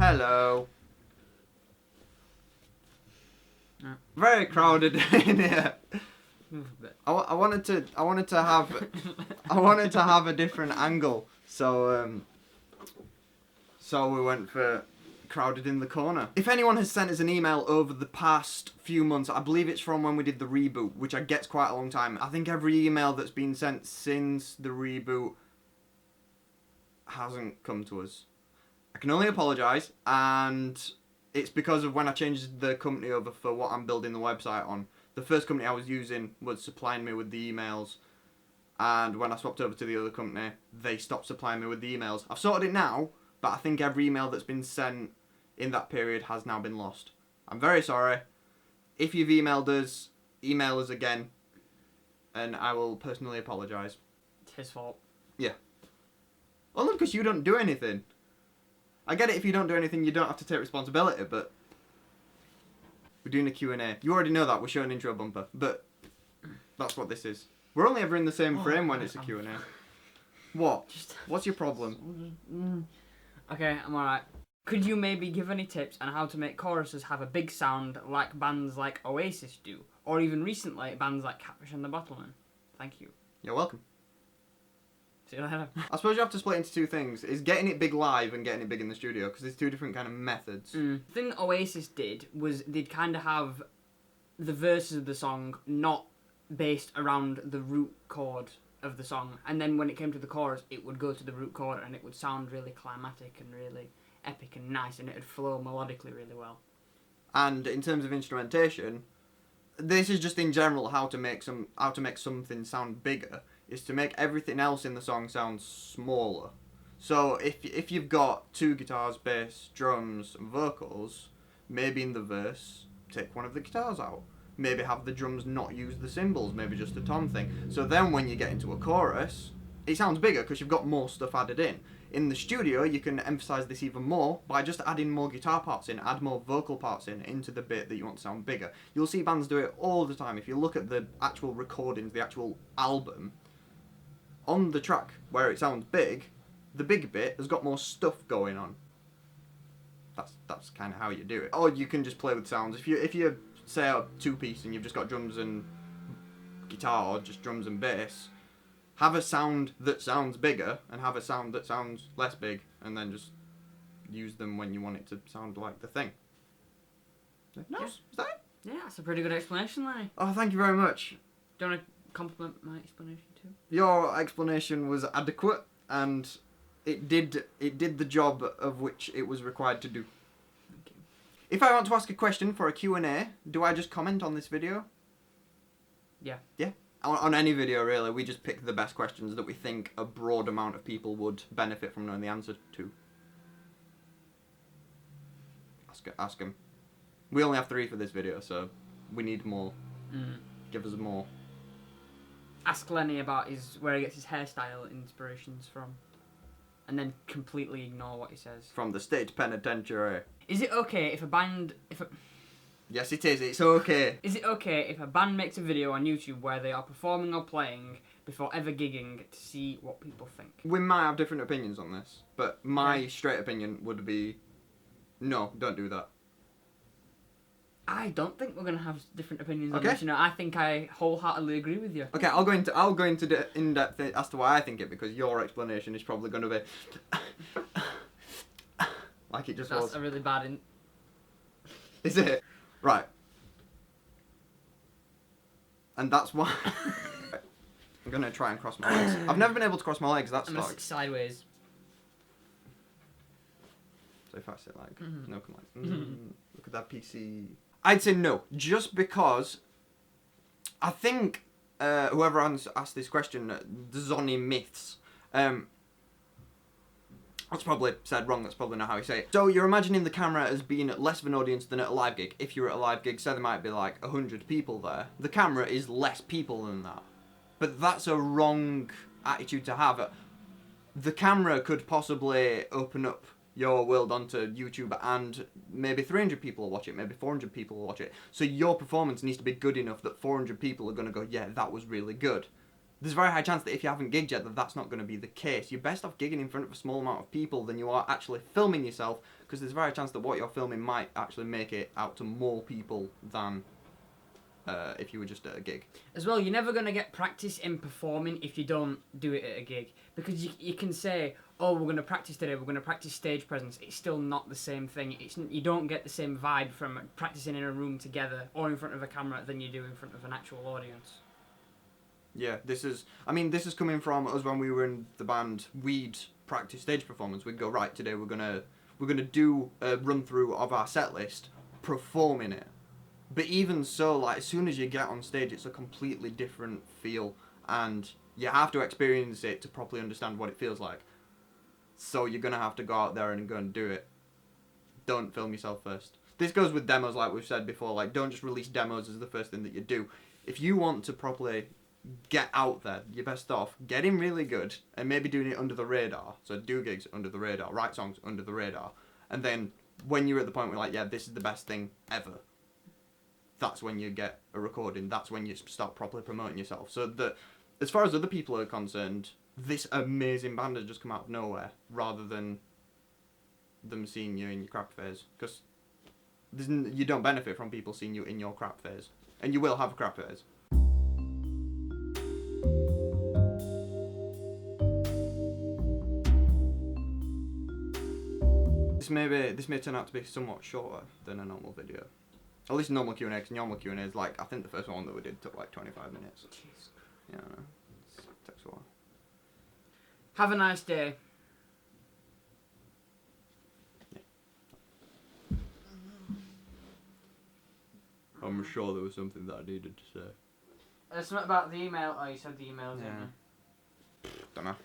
Hello. No. Very crowded in here. Move a bit. I wanted to have a different angle, so we went for crowded in the corner. If anyone has sent us an email over the past few months, I believe it's from when we did the reboot, which I guess quite a long time. I think every email that's been sent since the reboot hasn't come to us. I can only apologise, and it's because of when I changed the company over for what I'm building the website on. The first company I was using was supplying me with the emails, and when I swapped over to the other company, they stopped supplying me with the emails. I've sorted it now, but I think every email that's been sent in that period has now been lost. I'm very sorry. If you've emailed us, email us again, and I will personally apologise. It's his fault. Yeah. Only because you don't do anything. I get it, if you don't do anything, you don't have to take responsibility, but we're doing a Q&A. You already know that, we're showing an intro bumper, but that's what this is. We're only ever in the same frame when it's a Q&A. What? What's your problem? Okay, I'm alright. Could you maybe give any tips on how to make choruses have a big sound like bands like Oasis do? Or even recently, bands like Catfish and the Bottlemen? Thank you. You're welcome. See you later. I suppose you have to split into two things. Is getting it big live and getting it big in the studio, because there's two different kind of methods. The thing that Oasis did was they'd kind of have the verses of the song not based around the root chord of the song, and then when it came to the chorus, it would go to the root chord and it would sound really climatic and really epic and nice, and it would flow melodically really well. And in terms of instrumentation, this is just in general how to make something sound bigger, is to make everything else in the song sound smaller. So if you've got two guitars, bass, drums, and vocals, maybe in the verse, take one of the guitars out. Maybe have the drums not use the cymbals, maybe just a tom thing. So then when you get into a chorus, it sounds bigger because you've got more stuff added in. In the studio, you can emphasise this even more by just adding more guitar parts in, add more vocal parts into the bit that you want to sound bigger. You'll see bands do it all the time. If you look at the actual recordings, the actual album, on the track where it sounds big, the big bit has got more stuff going on. That's kind of how you do it. Or you can just play with sounds. If you say a two-piece and you've just got drums and guitar, or just drums and bass, have a sound that sounds bigger and have a sound that sounds less big, and then just use them when you want it to sound like the thing. Nice. Yeah. Is that it? Yeah, that's a pretty good explanation, Lenny. Oh, thank you very much. Do you want to compliment my explanation too? Your explanation was adequate, and it did the job of which it was required to do. Thank you. If I want to ask a question for a Q&A, do I just comment on this video? Yeah. Yeah? On any video, really. We just pick the best questions that we think a broad amount of people would benefit from knowing the answer to. Ask them. We only have 3 for this video, so we need more. Give us more. Ask Lenny about where he gets his hairstyle inspirations from, and then completely ignore what he says. From the state penitentiary. Is it okay if a band... Yes, it is. It's okay. Is it okay if a band makes a video on YouTube where they are performing or playing before ever gigging to see what people think? We might have different opinions on this, but my straight opinion would be, no, don't do that. I don't think we're going to have different opinions on Okay. this. You know, I think I wholeheartedly agree with you. Okay, I'll go into in depth as to why I think it, because your explanation is probably going to be like it just was. That's a really bad... Is it? Right. And that's why I'm going to try and cross my legs. I've never been able to cross my legs, that's I'm going to like... sit sideways. So if I sit like... No, come on. Look at that PC. I'd say no, just because I think whoever asked this question, the Zonny Myths, that's probably said wrong, that's probably not how you say it. So you're imagining the camera as being less of an audience than at a live gig. If you're at a live gig, say there might be like 100 people there, the camera is less people than that. But that's a wrong attitude to have. The camera could possibly open up your world onto YouTube, and maybe 300 people will watch it, maybe 400 people will watch it. So your performance needs to be good enough that 400 people are going to go, yeah, that was really good. there's a very high chance that if you haven't gigged yet, that that's not going to be the case. You're best off gigging in front of a small amount of people than you are actually filming yourself, because there's a very high chance that what you're filming might actually make it out to more people than if you were just at a gig. As well, you're never going to get practice in performing if you don't do it at a gig. Because you can say, oh, we're going to practice today, we're going to practice stage presence. It's still not the same thing. You don't get the same vibe from practicing in a room together or in front of a camera than you do in front of an actual audience. Yeah, this is coming from us when we were in the band. We'd practice stage performance. We'd go, right, today we're gonna do a run through of our set list, performing it. But even so, like, as soon as you get on stage, it's a completely different feel, and you have to experience it to properly understand what it feels like. So you're gonna have to go out there and go and do it. Don't film yourself first. This goes with demos, like we've said before. Like, don't just release demos as the first thing that you do. If you want to properly get out there, you're best off getting really good and maybe doing it under the radar. So do gigs under the radar, write songs under the radar, and then when you're at the point where like, yeah, this is the best thing ever, that's when you get a recording. That's when you start properly promoting yourself. So that, as far as other people are concerned, this amazing band has just come out of nowhere, rather than them seeing you in your crap phase. Because you don't benefit from people seeing you in your crap phase, and you will have a crap phase. This may turn out to be somewhat shorter than a normal video. At least normal Q&A, because normal Q&A is like, I think the first one that we did took like 25 minutes. Jeez. Yeah, I know. It takes a while. Have a nice day. Yeah. I'm sure there was something that I needed to say. It's not about the email. Oh, you said the emails, Yeah. didn't you? Don't know.